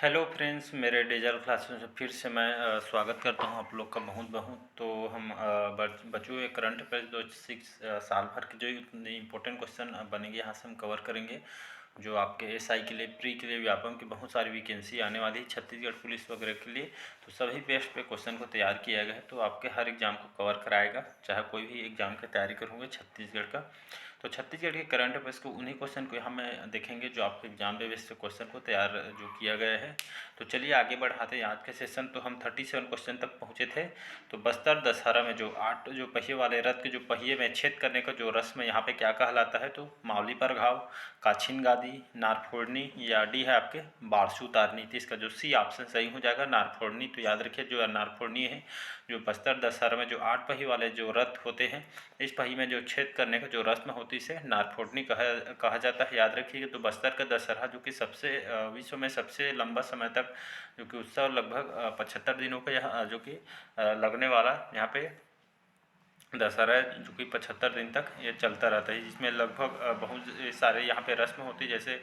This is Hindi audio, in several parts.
हेलो फ्रेंड्स, मेरे डिजिटल क्लासेस में फिर से मैं स्वागत करता हूं आप लोग का बहुत बहुत। तो हम बच्चों के करंट अफेयर्स दो साल भर के जो इम्पोर्टेंट क्वेश्चन बनेंगे यहाँ से हम कवर करेंगे। जो आपके एसआई के लिए, प्री के लिए, व्यापम की बहुत सारी वैकेंसी आने वाली है छत्तीसगढ़ पुलिस वगैरह के लिए। तो सभी बेस्ट पे क्वेश्चन को तैयार किया गया है, तो आपके हर एग्ज़ाम को कवर कराएगा, चाहे कोई भी एग्ज़ाम की तैयारी करोगे छत्तीसगढ़ का। तो छत्तीसगढ़ के करंट अफेयर्स को, उन्हीं क्वेश्चन को हम देखेंगे जो आपके एग्जाम पे बेस्ड क्वेश्चन को तैयार जो किया गया है। तो चलिए आगे बढ़ाते हैं आज के सेशन। तो हम 37 क्वेश्चन तक पहुँचे थे। तो बस्तर दशहरा में जो 8 जो पहिए वाले रथ के जो पहिए में छेद करने का जो रस्म यहाँ पे क्या कहलाता है? तो मावली पर घाव, काछिन गादी, नारफोड़नी या डी है आपके बारसू उतारनी। तो इसका जो सी ऑप्शन सही हो जाएगा नारफोड़नी। तो याद रखिए जो नारफोड़नी है, जो बस्तर दशहरा में जो 8 पहिए वाले जो रथ होते हैं, इस पहिए में जो छेद करने का जो रस्म होती है, इसे नारफोड़नी कहा जाता है। याद रखिएगा। तो बस्तर का दशहरा जो कि सबसे विश्व में सबसे लंबा समय तक जो कि उत्सव लगभग 75 दिनों का यह जो कि लगने वाला यहाँ पे दशहरा है, जो कि 75 दिन तक ये चलता रहता है, जिसमें लगभग बहुत सारे यहाँ पे रस्म होती है। जैसे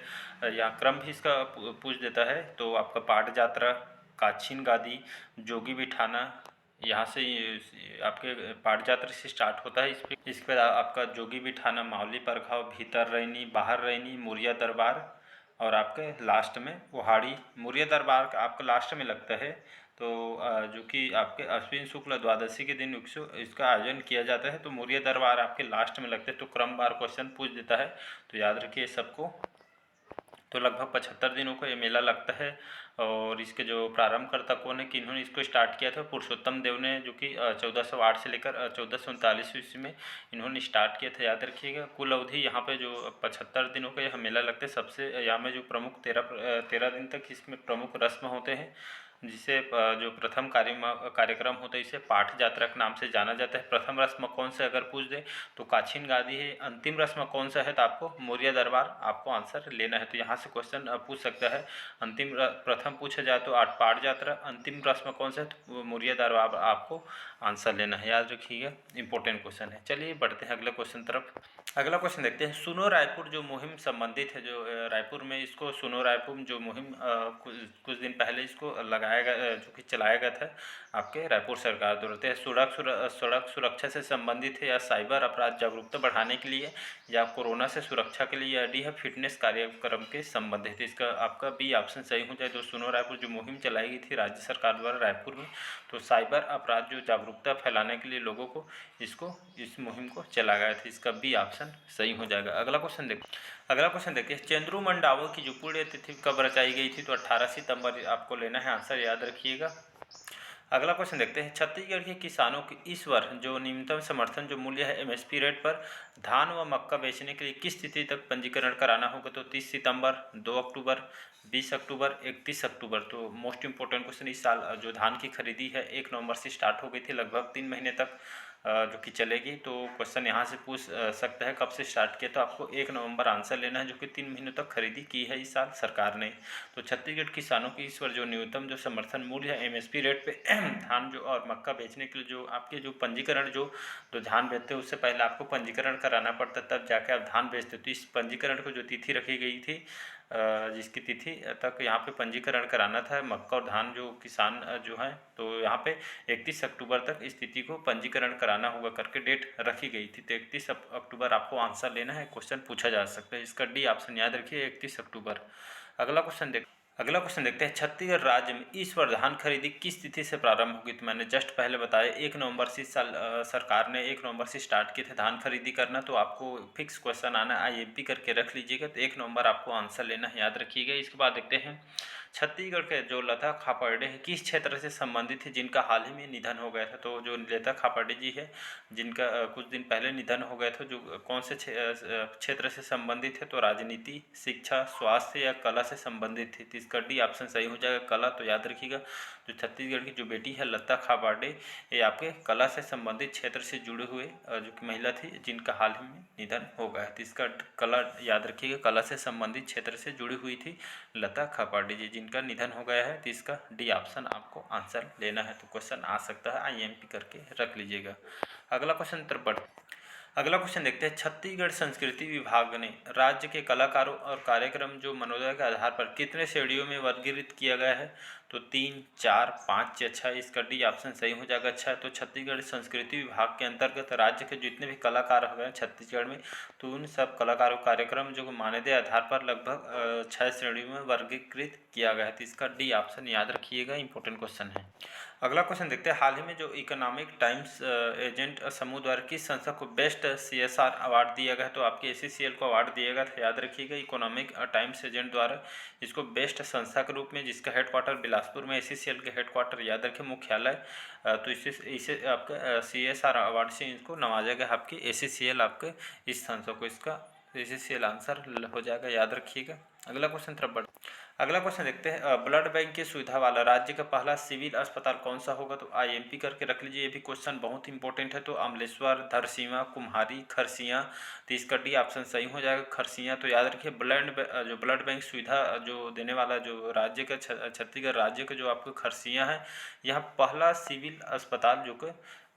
यहाँ क्रम भी इसका पूछ देता है। तो आपका पाट यात्रा, काछिन गादी, जोगी बिठाना, यहाँ से आपके पाट यात्रा से स्टार्ट होता है। इस पर आपका जोगी बिठाना, मावली परघाव, भीतर रैनी, बाहर रैनी, मुरिया दरबार, और आपके लास्ट में ओहाड़ी। मुरिया दरबार आपका लास्ट में लगता है। तो जो कि आपके अश्विन शुक्ल द्वादशी के दिन इसका आयोजन किया जाता है। तो मुरिया दरबार आपके लास्ट में लगते हैं। तो क्रमवार क्वेश्चन पूछ देता है, तो याद रखिए सबको। तो लगभग 75 दिनों का ये मेला लगता है। और इसके जो प्रारंभकर्ता कौन है, कि इन्होंने इसको स्टार्ट किया था? पुरुषोत्तम देव ने, जो कि 1408 से लेकर 1439 ईस्वी में इन्होंने स्टार्ट किया था। याद रखिएगा। कुल अवधि यहाँ पे जो 75 दिनों का यह मेला लगता है। सबसे यहाँ में जो प्रमुख 13 दिन तक इसमें प्रमुख रस्म होते हैं, जिसे जो प्रथम कार्यक्रम होता है, इसे पाठ यात्रा के नाम से जाना जाता है। प्रथम रस्म कौन सा अगर पूछ दे तो काछिन गादी है। अंतिम रस्म कौन सा है? तो आपको मौर्य दरबार आपको आंसर लेना है। तो यहाँ से क्वेश्चन पूछ सकता है। प्रथम पूछा जाए तो पाठ यात्रा, अंतिम रस्म कौन सा है? तो मौर्य दरबार आपको आंसर लेना है। याद रखिएगा, इंपॉर्टेंट क्वेश्चन है। चलिए बढ़ते हैं अगले क्वेश्चन तरफ। अगला क्वेश्चन देखते हैं। सुनो रायपुर जो मुहिम संबंधित है, जो रायपुर में इसको सुनो रायपुर जो मुहिम कुछ दिन पहले इसको लगाया गया, जो कि चलाया गया था आपके रायपुर सरकार द्वारा। सड़क सुरक्षा से संबंधित है, या साइबर अपराध जागरूकता बढ़ाने के लिए, या कोरोना से सुरक्षा के लिए, या डी है फिटनेस कार्यक्रम के संबंधित। इसका आपका बी ऑप्शन सही हो जाए। तो सुनो रायपुर जो मुहिम चलाई गई थी राज्य सरकार द्वारा रायपुर में, तो साइबर अपराध जो जागरूकता फैलाने के लिए लोगों को इस मुहिम को चलाया गया था। इसका बी ऑप्शन सही हो जाएगा। अगला क्वेश्चन देखिए। चंद्रू मंडावो की जो पुण्यतिथि कब रचाई गई थी? तो 18 सितंबर आपको लेना है आंसर, याद रखिएगा। अगला क्वेश्चन देखते हैं। छत्तीसगढ़ के किसानों की इस वर्ष जो न्यूनतम समर्थन जो मूल्य है एमएसपी रेट पर धान व मक्का बेचने के लिए किस तिथि तक पंजीकरण कराना होगा? तो 30 सितंबर, 2 अक्टूबर, 20 अक्टूबर, 31 अक्टूबर। तो मोस्ट इंपॉर्टेंट क्वेश्चन। इस साल जो धान की खरीदी है 1 नवंबर से स्टार्ट हो गई थी, लगभग 3 महीने तक जो कि चलेगी। तो क्वेश्चन यहाँ से पूछ सकता है कब से स्टार्ट किया? तो आपको 1 नवंबर आंसर लेना है, जो कि 3 महीनों तक खरीदी की है इस साल सरकार ने। तो छत्तीसगढ़ किसानों की इस वर्ष जो न्यूनतम जो समर्थन मूल्य है एमएसपी रेट पे धान जो और मक्का बेचने के लिए जो आपके जो पंजीकरण जो धान बेचते हैं, उससे पहले आपको पंजीकरण कराना पड़ता, तब जाके आप धान बेचते। तो इस पंजीकरण को जो तिथि रखी गई थी, जिसकी तिथि तक यहाँ पे पंजीकरण कराना था मक्का और धान जो किसान जो हैं, तो यहाँ पे 31 अक्टूबर तक इस तिथि को पंजीकरण कराना होगा करके डेट रखी गई थी। तो 31 अक्टूबर आपको आंसर लेना है, क्वेश्चन पूछा जा सकता है। इसका डी ऑप्शन याद रखिए, 31 अक्टूबर। अगला क्वेश्चन देखते हैं। छत्तीसगढ़ राज्य में इस वर्ष धान खरीदी किस तिथि से प्रारंभ होगी? तो मैंने जस्ट पहले बताया 1 नवंबर से। इस साल सरकार ने 1 नवंबर से स्टार्ट किए थे धान खरीदी करना। तो आपको फिक्स क्वेश्चन आना, आईएमपी करके रख लीजिएगा। तो 1 नवंबर आपको आंसर लेना है, याद रखिएगा। इसके बाद देखते हैं। छत्तीसगढ़ के जो लता खापर्डे है किस क्षेत्र से संबंधित है, जिनका हाल ही में निधन हो गया था? तो जो लता खापर्डे जी है, जिनका कुछ दिन पहले निधन हो गया था, जो कौन से क्षेत्र से संबंधित है? तो राजनीति, शिक्षा, स्वास्थ्य या कला से संबंधित थी। तो इसका डी ऑप्शन सही हो जाएगा, कला। तो याद रखिएगा, जो छत्तीसगढ़ की जो बेटी है लता खापर्डे, ये आपके कला से संबंधित क्षेत्र से जुड़े हुए जो कि महिला थी, जिनका हाल ही में निधन हो गया। तो इसका कला याद रखिएगा, कला से संबंधित क्षेत्र से जुड़ी हुई थी लता खापर्डे जी, जिनका निधन हो गया है। तो इसका डी ऑप्शन आपको आंसर लेना है। तो क्वेश्चन आ सकता है, आईएमपी करके रख लीजिएगा। अगला क्वेश्चन तरफ बढ़ते अगला क्वेश्चन देखते हैं, छत्तीसगढ़ संस्कृति विभाग ने राज्य के कलाकारों और कार्यक्रम जो मनोदय के आधार पर कितने श्रेणियों में वर्गीकृत किया गया है? तो 3, 4, 5 या 6। इसका डी ऑप्शन सही हो जाएगा। 6। तो छत्तीसगढ़ संस्कृति विभाग के अंतर्गत राज्य के जितने भी कलाकार हो गए छत्तीसगढ़ में, तो उन सब कलाकारों कार्यक्रम जो मानदेय आधार पर लगभग 6 श्रेणियों में वर्गीकृत किया गया है। तो इसका डी ऑप्शन याद रखिएगा, इंपॉर्टेंट क्वेश्चन है। अगला क्वेश्चन देखते हैं, हाल ही में जो इकोनॉमिक टाइम्स एजेंट समूह द्वारा किस संस्था को बेस्ट CSR अवार्ड दिया गया? तो आपके ACCL को अवार्ड दिया गया था, याद रखिएगा। इकोनॉमिक टाइम्स एजेंट द्वारा इसको बेस्ट संस्था के रूप में, जिसका हेडक्वार्टर बिलासपुर में, ACCL के हेडक्वार्टर याद रखें, मुख्यालय। तो इसे आपका CSR अवार्ड से इनको नवाजा गया आपके ACCL आपके इस संस्था को। इसका ACCL आंसर हो जाएगा, याद रखिएगा। अगला क्वेश्चन तरफ बढ़ अगला क्वेश्चन देखते हैं, ब्लड बैंक की सुविधा वाला राज्य का पहला सिविल अस्पताल कौन सा होगा? तो IMP करके रख लीजिए, ये भी क्वेश्चन बहुत इंपॉर्टेंट है। तो अमलेश्वर, धरसींवा, कुम्हारी, खरसिया। तो इसका डी ऑप्शन सही हो जाएगा, खरसिया। तो याद रखिए, जो ब्लड बैंक सुविधा जो देने वाला जो राज्य का छत्तीसगढ़ राज्य का जो आपको खरसिया है, यह पहला सिविल अस्पताल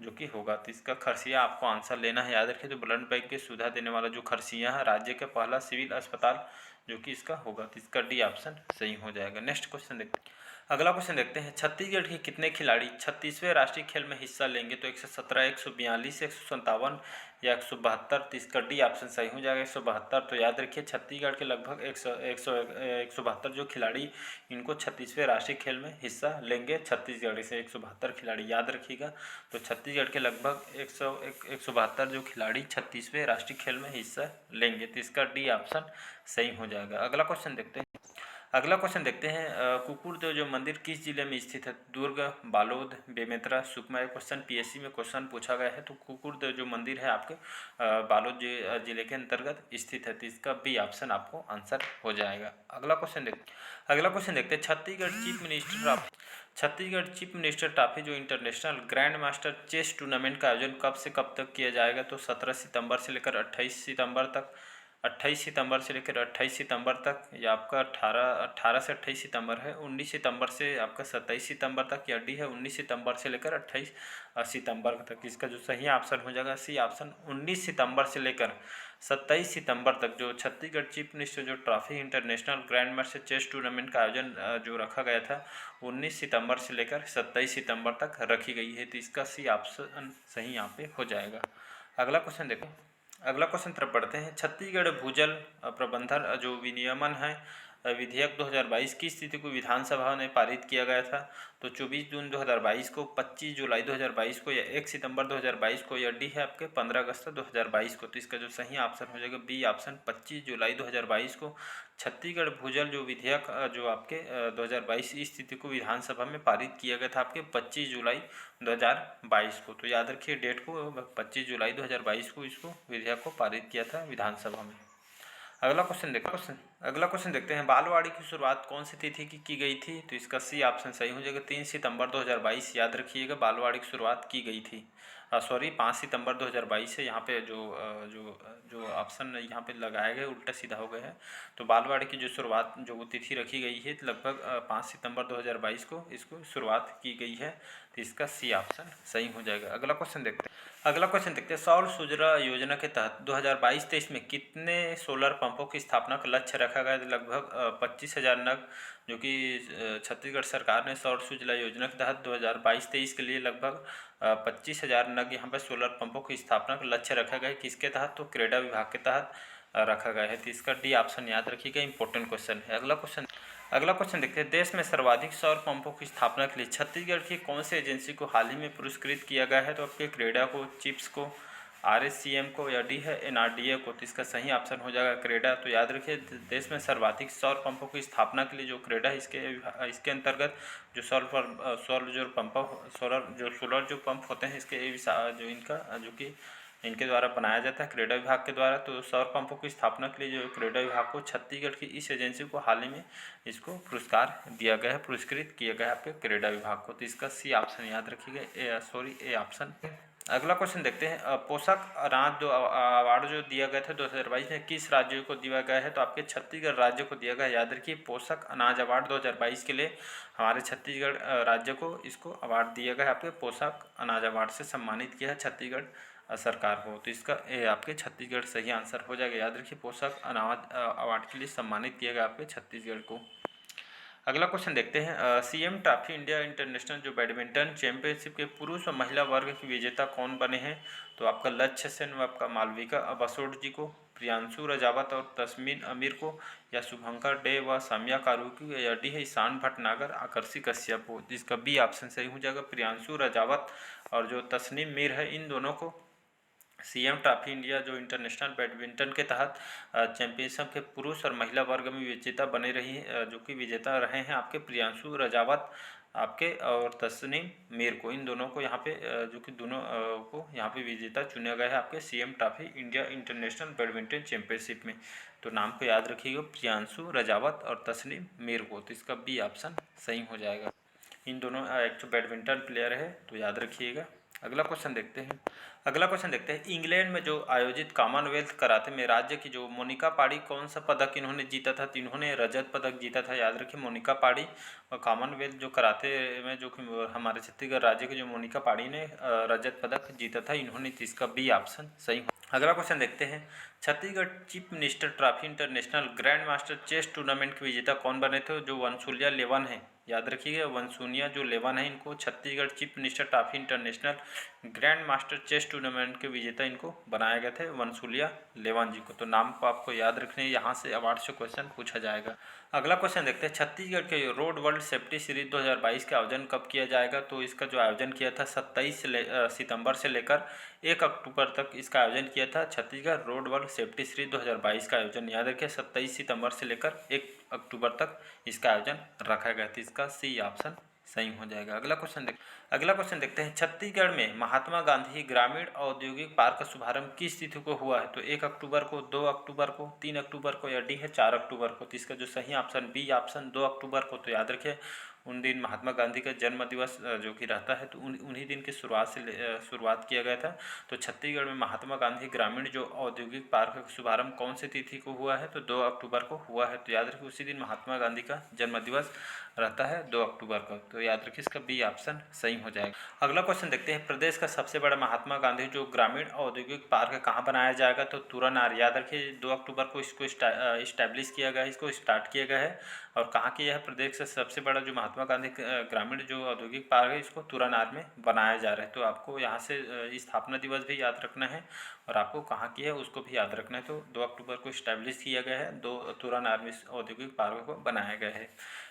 जो कि होगा। तो इसका खरसिया आपको आंसर लेना है, याद रखिए। तो ब्लड बैंक की सुविधा देने वाला जो खरसिया है, राज्य का पहला सिविल अस्पताल जो कि इसका होगा। तो इसका डी ऑप्शन सही हो जाएगा। नेक्स्ट क्वेश्चन देखते हैं, अगला क्वेश्चन देखते हैं, छत्तीसगढ़ के कितने खिलाड़ी 36वें राष्ट्रीय खेल में हिस्सा लेंगे? तो 117, 142, 157 या 172। तो इसका डी ऑप्शन सही हो जाएगा, 172। तो याद रखिए, छत्तीसगढ़ के लगभग 172 जो खिलाड़ी, इनको 36वें राष्ट्रीय खेल में हिस्सा लेंगे छत्तीसगढ़ से। 172 खिलाड़ी याद रखिएगा। तो छत्तीसगढ़ के लगभग 172 जो खिलाड़ी 36वें राष्ट्रीय खेल में हिस्सा लेंगे। तो इसका डी ऑप्शन सही हो जाएगा। अगला क्वेश्चन देखते हैं, कुकुरदेव जो मंदिर किस जिले में स्थित है? दुर्ग, बालोद, बेमेतरा, सुकमा। क्वेश्चन PSC में क्वेश्चन पूछा गया है। तो कुकुरदेव जो मंदिर है आपके बालोद जिले के अंतर्गत स्थित है। तो इसका बी ऑप्शन आपको आंसर हो जाएगा। अगला क्वेश्चन देखते हैं, छत्तीसगढ़ चीफ मिनिस्टर ट्रॉफी जो international grand master chess tournament का आयोजन कब से कब तक किया जाएगा? तो 17 सितंबर से लेकर 28 सितंबर तक। 28 सितंबर से लेकर 28 सितंबर तक, या आपका 18 से 28 सितंबर है। 19 सितंबर से आपका 27 सितंबर तक, या डी है 19 सितंबर से लेकर 28 सितंबर तक। इसका जो सही ऑप्शन हो जाएगा सी ऑप्शन, 19 सितंबर से लेकर 27 सितंबर तक जो छत्तीसगढ़ चीफ मिनिस्टर जो trophy international grand master chess tournament का आयोजन जो रखा गया था 19 सितंबर से लेकर 27 सितंबर तक रखी गई है। तो इसका सी ऑप्शन सही यहाँ पे हो जाएगा। अगला क्वेश्चन तरफ बढ़ते हैं, छत्तीसगढ़ भूजल प्रबंधन जो विनियमन है विधेयक 2022 की स्थिति को विधानसभा ने पारित किया गया था। तो 24 जून 2022 को, 25 जुलाई 2022 को, या 1 सितंबर 2022 को, या डी है आपके 15 अगस्त 2022 को। तो इसका जो सही ऑप्शन हो जाएगा बी ऑप्शन, 25 जुलाई 2022 को छत्तीसगढ़ भूजल जो विधेयक जो आपके 2022 की स्थिति को विधानसभा में पारित किया गया था आपके 25 जुलाई 2022 को। तो याद रखिए डेट को, 25 जुलाई 2022 को इसको विधेयक को पारित किया था विधानसभा में। अगला क्वेश्चन देखते हैं, बालवाड़ी की शुरुआत कौन सी तिथि की गई थी? तो इसका सी ऑप्शन सही हो जाएगा, 3 सितंबर 2022। याद रखिएगा, बालवाड़ी की शुरुआत की गई थी। 5 सितंबर 2022 से यहाँ पे जो ऑप्शन यहाँ पे लगाए गए उल्टा सीधा हो गया है। तो बालवाड़ी की जो शुरुआत जो तिथि रखी गई है लगभग 5 सितंबर 2022 को इसको शुरुआत की गई है। तो इसका सी ऑप्शन सही हो जाएगा। अगला क्वेश्चन देखते हैं, सौर सूजला योजना के तहत 2022-23 में कितने सोलर पंपों की स्थापना का लक्ष्य रखा गया? लगभग 25,000 नग जो कि छत्तीसगढ़ सरकार ने सौर सूजला योजना के तहत 2022-23 के लिए लगभग 25,000 नग यहाँ पर सोलर पंपों की स्थापना का लक्ष्य रखा गया है। किसके तहत? तो क्रेडा विभाग के तहत रखा गया है। तो इसका डी ऑप्शन याद रखिएगा, इंपॉर्टेंट क्वेश्चन है। अगला क्वेश्चन देखते हैं, देश में सर्वाधिक सौर पंपों की स्थापना के लिए छत्तीसगढ़ की कौन सी एजेंसी को हाल ही में पुरस्कृत किया गया है? तो आपके क्रेडा को, चिप्स को, RSCM को, या डी है NRDA को। तो इसका सही ऑप्शन हो जाएगा क्रेडा। तो याद रखिए, देश में सर्वाधिक सौर पंपों की स्थापना के लिए जो क्रेडा है इसके अंतर्गत जो सोलर जो पंप होते हैं इसके जो इनका जो कि इनके द्वारा बनाया जाता है क्रेडा विभाग के द्वारा। तो सौर पंपों की स्थापना के लिए जो क्रेडा विभाग को छत्तीसगढ़ की इस एजेंसी को हाल ही में इसको पुरस्कार दिया गया है, पुरस्कृत किया गया है आपके क्रेडा विभाग को। तो इसका सी ऑप्शन याद रखिएगा, ए ऑप्शन। अगला क्वेश्चन देखते हैं, पोषक अनाज जो अवार्ड जो दिया गया था 2022 में किस राज्य को दिया गया है? तो आपके छत्तीसगढ़ राज्य को दिया गया। याद रखिए, पोषक अनाज अवार्ड 2022 के लिए हमारे छत्तीसगढ़ राज्य को इसको अवार्ड दिया गया है। आपके पोषक अनाज अवार्ड से सम्मानित किया है छत्तीसगढ़ सरकार को। तो इसका ये आपके छत्तीसगढ़ सही आंसर हो जाएगा। याद रखिए, पोषक अनाज अवार्ड के लिए सम्मानित किया गया आपके छत्तीसगढ़ को। अगला क्वेश्चन देखते हैं, सीएम ट्रॉफी इंडिया इंटरनेशनल जो बैडमिंटन चैंपियनशिप के पुरुष और महिला वर्ग के विजेता कौन बने हैं? तो आपका लक्ष्य सेन व आपका मालविका बसोड जी को, प्रियांशु रजावत और तस्मीन अमीर को, या शुभंकर डे व सामिया कारूकी, या डी है ईशान भटनागर आकर्षी कश्यप को। जिसका बी ऑप्शन सही हो जाएगा। प्रियांशु रजावत और जो तस्नीम मीर है, इन दोनों को सीएम ट्रॉफी इंडिया जो इंटरनेशनल बैडमिंटन के तहत चैंपियनशिप के पुरुष और महिला वर्ग में विजेता बने रही है, जो कि विजेता रहे हैं आपके प्रियांशु रजावत आपके और तस्नीम मीर को। इन दोनों को यहाँ पे जो कि दोनों को यहाँ पे विजेता चुना गया है आपके CM trophy India international badminton championship में। तो नाम को याद रखिएगा, प्रियांशु रजावत और तस्नीम मीर को। तो इसका बी ऑप्शन सही हो जाएगा। इन दोनों एक तो बैडमिंटन प्लेयर है, तो याद रखिएगा। अगला क्वेश्चन देखते हैं। इंग्लैंड में जो आयोजित कॉमनवेल्थ कराटे में राज्य की जो मोनिका पाड़ी कौन सा पदक इन्होंने जीता था? तो इन्होंने रजत पदक जीता था। याद रखिए, मोनिका पाड़ी और कॉमनवेल्थ जो कराटे में जो कि हमारे छत्तीसगढ़ राज्य की जो मोनिका पाड़ी ने रजत पदक जीता था इन्होंने। तो इसका बी ऑप्शन सही। अगला क्वेश्चन देखते हैं, Chhattisgarh chief minister trophy international grand master chess tournament के विजेता कौन बने थे? जो वंसुलिया लेवन है। याद रखिएगा, वंसुनिया जो लेवन है, इनको Chhattisgarh chief minister trophy international grand master chess tournament के विजेता इनको बनाया गया थे, वंसुलिया लेवन जी को। तो नाम को आपको याद रखने, यहाँ से अवार्ड से क्वेश्चन पूछा जाएगा। अगला क्वेश्चन देखते हैं, छत्तीसगढ़ के रोड वर्ल्ड सेफ्टी सीरीज 2022 का आयोजन कब किया जाएगा? तो इसका जो आयोजन किया था 27 सितंबर से लेकर 1 अक्टूबर तक इसका आयोजन किया था। Chhattisgarh road world safety series 2022 का आयोजन याद रखिए 27 सितंबर से लेकर 1 अक्टूबर तक इसका आयोजन रखा गया था। इसका सी ऑप्शन सही हो जाएगा। अगला क्वेश्चन देखते हैं, छत्तीसगढ़ में महात्मा गांधी ग्रामीण औद्योगिक पार्क का शुभारंभ किस तिथि को हुआ है? तो 1 अक्टूबर को, 2 अक्टूबर को, 3 अक्टूबर को, या डी है 4 अक्टूबर को। तो इसका जो सही ऑप्शन बी ऑप्शन 2 अक्टूबर को। तो याद रखिए, उन दिन महात्मा गांधी का जन्म दिवस जो कि रहता है, तो उन्हीं दिन की शुरुआत किया गया था। तो छत्तीसगढ़ में महात्मा गांधी ग्रामीण जो औद्योगिक पार्क का शुभारंभ कौन सी तिथि को हुआ है? तो 2 अक्टूबर को हुआ है। तो याद रखिए, उसी दिन महात्मा गांधी का जन्म दिवस रहता है 2 अक्टूबर को। तो याद रखिए, इसका बी ऑप्शन सही हो जाएगा। अगला क्वेश्चन देखते हैं, प्रदेश का सबसे बड़ा महात्मा गांधी जो ग्रामीण औद्योगिक पार्क कहाँ बनाया जाएगा? तो तुरानार। याद रखिए, 2 अक्टूबर को इसको इस्टेब्लिश किया गया है, इसको स्टार्ट किया गया है। और कहाँ किया है? प्रदेश का सबसे बड़ा जो महात्मा गांधी ग्रामीण जो औद्योगिक पार्क है, इसको तुरानार में बनाया जा रहा है। तो आपको यहाँ से स्थापना दिवस भी याद रखना है और आपको कहाँ की है उसको भी याद रखना है। तो 2 अक्टूबर को इस्टेब्लिश किया गया है, तुरानार में औद्योगिक पार्क को बनाया गया है।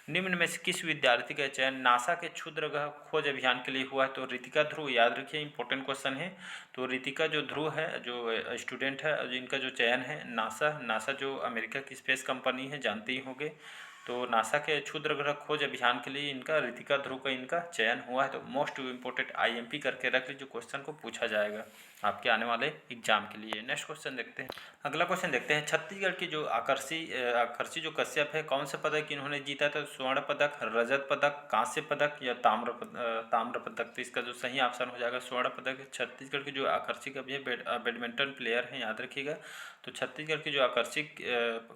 निम्न में से किस विद्यार्थी का चयन नासा के क्षुद्रग्रह खोज अभियान के लिए हुआ है? तो रितिका ध्रुव। याद रखिए, इंपॉर्टेंट क्वेश्चन है। तो रितिका जो ध्रुव है, जो स्टूडेंट है, जिनका जो चयन है नासा जो अमेरिका की स्पेस कंपनी है, जानते ही होंगे। तो नासा के क्षुद्रग्रह खोज अभियान के लिए इनका रितिका ध्रुव का इनका चयन हुआ है। तो मोस्ट इम्पोर्टेंट आईएमपी करके रख लीजिए, क्वेश्चन को पूछा जाएगा आपके आने वाले एग्जाम के लिए। नेक्स्ट क्वेश्चन देखते हैं। अगला क्वेश्चन देखते हैं, छत्तीसगढ़ की जो आकर्षी जो कश्यप है, कौन सा पदक इन्होंने जीता था? स्वर्ण पदक, रजत पदक, कांस्य पदक, या ताम्र पदक। तो इसका जो सही ऑप्शन हो जाएगा स्वर्ण पदक। छत्तीसगढ़ की जो आकर्षी अभी बैडमिंटन प्लेयर हैं, याद रखिएगा। तो छत्तीसगढ़ की जो आकर्षी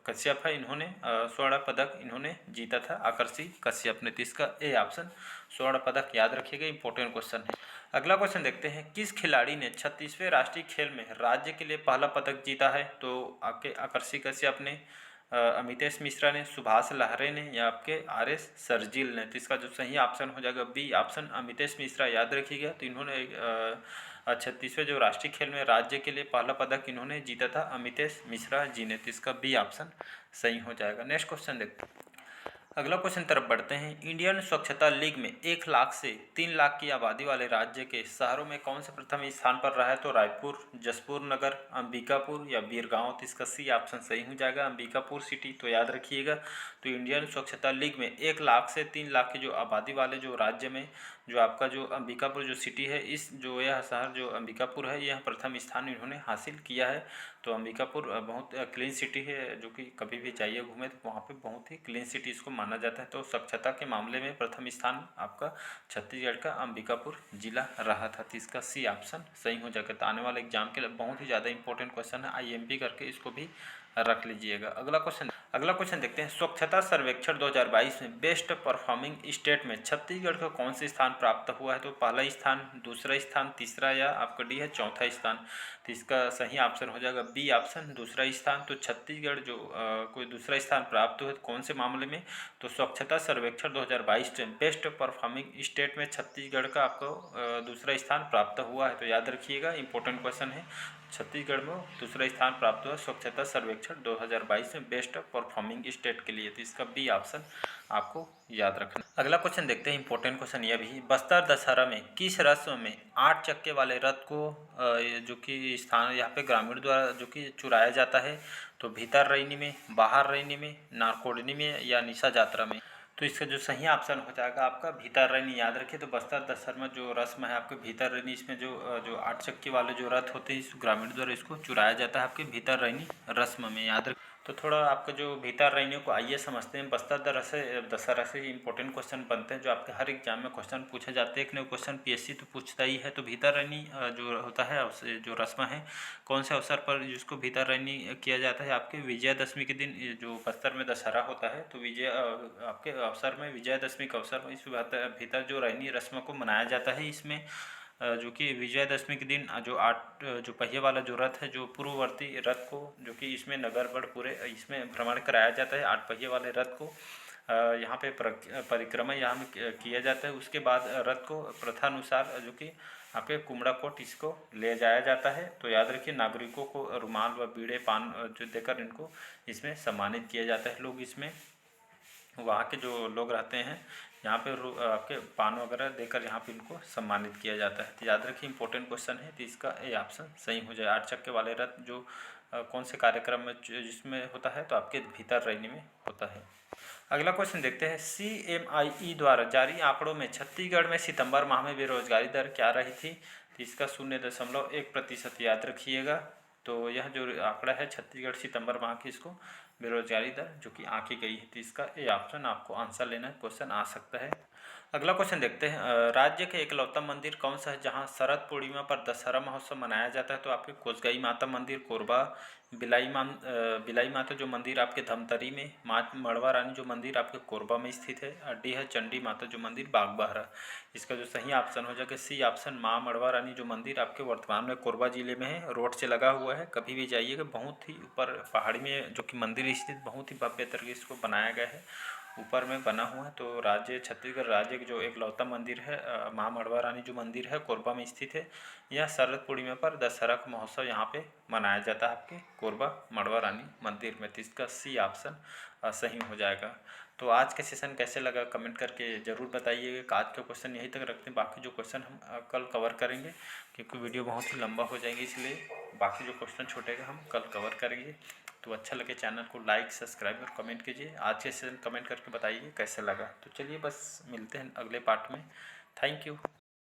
कश्यप है, इन्होंने स्वर्ण पदक इन्होंने जीता था, आकर्षी कश्यप ने। तो इसका ए ऑप्शन स्वर्ण पदक, याद रखिएगा, इंपॉर्टेंट क्वेश्चन है। अगला क्वेश्चन देखते हैं, किस खिलाड़ी ने 36वें राष्ट्रीय खेल में राज्य के लिए पहला पदक जीता है? तो आपके आकर्षी कश्यप ने, अमितेश मिश्रा ने, सुभाष लहरे ने, या आपके आर.एस. सरजील ने। तो इसका जो सही ऑप्शन हो जाएगा बी ऑप्शन अमितेश मिश्रा, याद रखिएगा। तो इन्होंने 36वें जो राष्ट्रीय खेल में राज्य के लिए पहला पदक इन्होंने जीता था, अमितेश मिश्रा जी ने। तो इसका बी ऑप्शन सही हो जाएगा। नेक्स्ट क्वेश्चन देखते हैं। अगला क्वेश्चन तरफ बढ़ते हैं, इंडियन स्वच्छता लीग में 1 लाख से 3 लाख की आबादी वाले राज्य के शहरों में कौन से प्रथम स्थान पर रहा है? तो रायपुर, जसपुर नगर, अंबिकापुर, या बीरगांव। तो इसका सी ऑप्शन सही हो जाएगा, अंबिकापुर सिटी। तो याद रखिएगा, तो इंडियन स्वच्छता लीग में 1 लाख से 3 लाख की जो आबादी वाले जो राज्य में जो आपका जो अंबिकापुर जो सिटी है, इस जो यह शहर जो अंबिकापुर है, यह प्रथम स्थान इन्होंने हासिल किया है। तो अंबिकापुर बहुत क्लीन सिटी है, जो कि कभी भी जाइए घूमे तो वहाँ पे बहुत ही क्लीन सिटी इसको माना जाता है। तो स्वच्छता के मामले में प्रथम स्थान आपका छत्तीसगढ़ का अंबिकापुर जिला रहा था। तो इसका सी ऑप्शन सही हो जाएगा। तो आने वाले एग्जाम के लिए बहुत ही ज़्यादा इंपॉर्टेंट क्वेश्चन है, आईएमपी करके इसको भी रख लीजिएगा। अगला क्वेश्चन देखते हैं, स्वच्छता सर्वेक्षण 2022 में बेस्ट परफॉर्मिंग स्टेट में छत्तीसगढ़ को कौन से स्थान प्राप्त हुआ है? तो पहला स्थान, दूसरा स्थान, तीसरा या आपका डी है चौथा स्थान। तो इसका सही ऑप्शन हो जाएगा बी ऑप्शन, दूसरा स्थान। तो छत्तीसगढ़ जो कोई दूसरा स्थान प्राप्त हुआ है कौन से मामले में? तो स्वच्छता सर्वेक्षण 2022 में बेस्ट परफॉर्मिंग स्टेट में छत्तीसगढ़ का आपको दूसरा स्थान प्राप्त हुआ है। तो याद रखिएगा, इंपॉर्टेंट क्वेश्चन है। छत्तीसगढ़ में दूसरा स्थान प्राप्त हुआ स्वच्छता सर्वेक्षण 2022 में बेस्ट परफॉर्मिंग स्टेट के लिए। तो इसका बी ऑप्शन आपको याद रखना। अगला क्वेश्चन देखते हैं, इंपॉर्टेंट क्वेश्चन यह भी, बस्तर दशहरा में किस रस्म में 8 चक्के वाले रथ को जो कि स्थान यहाँ पे ग्रामीण द्वारा जो कि चुराया जाता है? तो भीतर रैनी में, बाहर रैनी में, नारकोडनी में या निशा यात्रा में? तो इसका जो सही ऑप्शन हो जाएगा आपका भीतर रैनी। याद रखिए, तो बस्तर दशहरा में जो रस्म है आपके भीतर रैनी, इसमें जो 8 चक्के वाले जो रथ होते हैं इस ग्रामीण द्वारा इसको चुराया जाता है आपके भीतर रैनी रस्म में। याद रख, तो थोड़ा आपका जो भीतर रैनियों को आइए समझते हैं। बस्तर दशहरा से इंपॉर्टेंट क्वेश्चन बनते हैं जो आपके हर एग्जाम में क्वेश्चन पूछे जाते हैं। एक नए क्वेश्चन पीएससी तो पूछता ही है। तो भीतर रैनी जो होता है जो रस्म है, कौन से अवसर पर जिसको भीतर रैनी किया जाता है? आपके विजयादशमी के दिन जो बस्तर में दशहरा होता है, तो आपके अवसर में विजयादशमी के अवसर में इस भीतर जो रैनी रस्म को मनाया जाता है। इसमें जो कि विजयादशमी के दिन जो पहिए वाला जो रथ है, जो पूर्ववर्ती रथ को जो कि इसमें नगर बड़ पूरे इसमें भ्रमण कराया जाता है। 8 पहिए वाले रथ को यहाँ पे परिक्रमा यहाँ में किया जाता है। उसके बाद रथ को प्रथा अनुसार जो कि आपके कुमड़ा कोट इसको ले जाया जाता है। तो याद रखिए, नागरिकों को रुमाल व बीड़े पान जो देकर इनको इसमें सम्मानित किया जाता है। लोग इसमें वहाँ के जो लोग रहते हैं यहाँ पे आपके पान वगैरह देकर यहाँ पे इनको सम्मानित किया जाता है। तो याद रखिए, इंपॉर्टेंट क्वेश्चन है। तो इसका ए ऑप्शन सही हो जाए। 8 चक्के वाले रथ जो कौन से कार्यक्रम में जिसमें होता है? तो आपके भीतर रैनी में होता है। अगला क्वेश्चन देखते हैं, CMIE द्वारा जारी आंकड़ों में छत्तीसगढ़ में सितंबर माह में बेरोजगारी दर क्या रही थी? तो इसका 0.1% याद रखिएगा। तो यह जो आंकड़ा है छत्तीसगढ़ सितंबर माह की, इसको बेरोजगारी दर जो कि आंकी गई है। तो इसका ए ऑप्शन आपको आंसर लेना है, क्वेश्चन आ सकता है। अगला क्वेश्चन देखते हैं, राज्य के एकलौता मंदिर कौन सा है जहां शरद पूर्णिमा पर दशहरा महोत्सव मनाया जाता है? तो आपके कोसगाई माता मंदिर कोरबा, बिलाई माता जो मंदिर आपके धमतरी में, माँ मड़वा रानी जो मंदिर आपके कोरबा में स्थित है, और डी है चंडी माता जो मंदिर बागबाहरा। इसका जो सही ऑप्शन हो जाएगा सी ऑप्शन, माँ मड़वा रानी जो मंदिर आपके वर्तमान में कोरबा जिले में है, रोड से लगा हुआ है। कभी भी जाइएगा, बहुत ही ऊपर पहाड़ी में जो कि मंदिर स्थित, बहुत ही भव्य तरीके से इसको बनाया गया है, ऊपर में बना हुआ है। तो छत्तीसगढ़ राज्य के जो एकलौता मंदिर है माँ मड़वा रानी जो मंदिर है कोरबा में स्थित है। यह शरद पूर्णिमा पर दशहरा का महोत्सव यहाँ पे मनाया जाता है आपके कोरबा मड़वा रानी मंदिर में। तो इसका सी ऑप्शन सही हो जाएगा। तो आज का सेशन कैसे लगा कमेंट करके ज़रूर बताइएगा। आज का क्वेश्चन यहीं तक रखते हैं, बाकी जो क्वेश्चन हम कल कवर करेंगे, क्योंकि वीडियो बहुत ही लंबा हो जाएंगे, इसलिए बाकी जो क्वेश्चन छूटेगा हम कल कवर करेंगे। तो अच्छा लगे चैनल को लाइक, सब्सक्राइब और कमेंट कीजिए। आज के सेशन कमेंट करके बताइए कैसे लगा। तो चलिए बस मिलते हैं अगले पार्ट में। Thank you.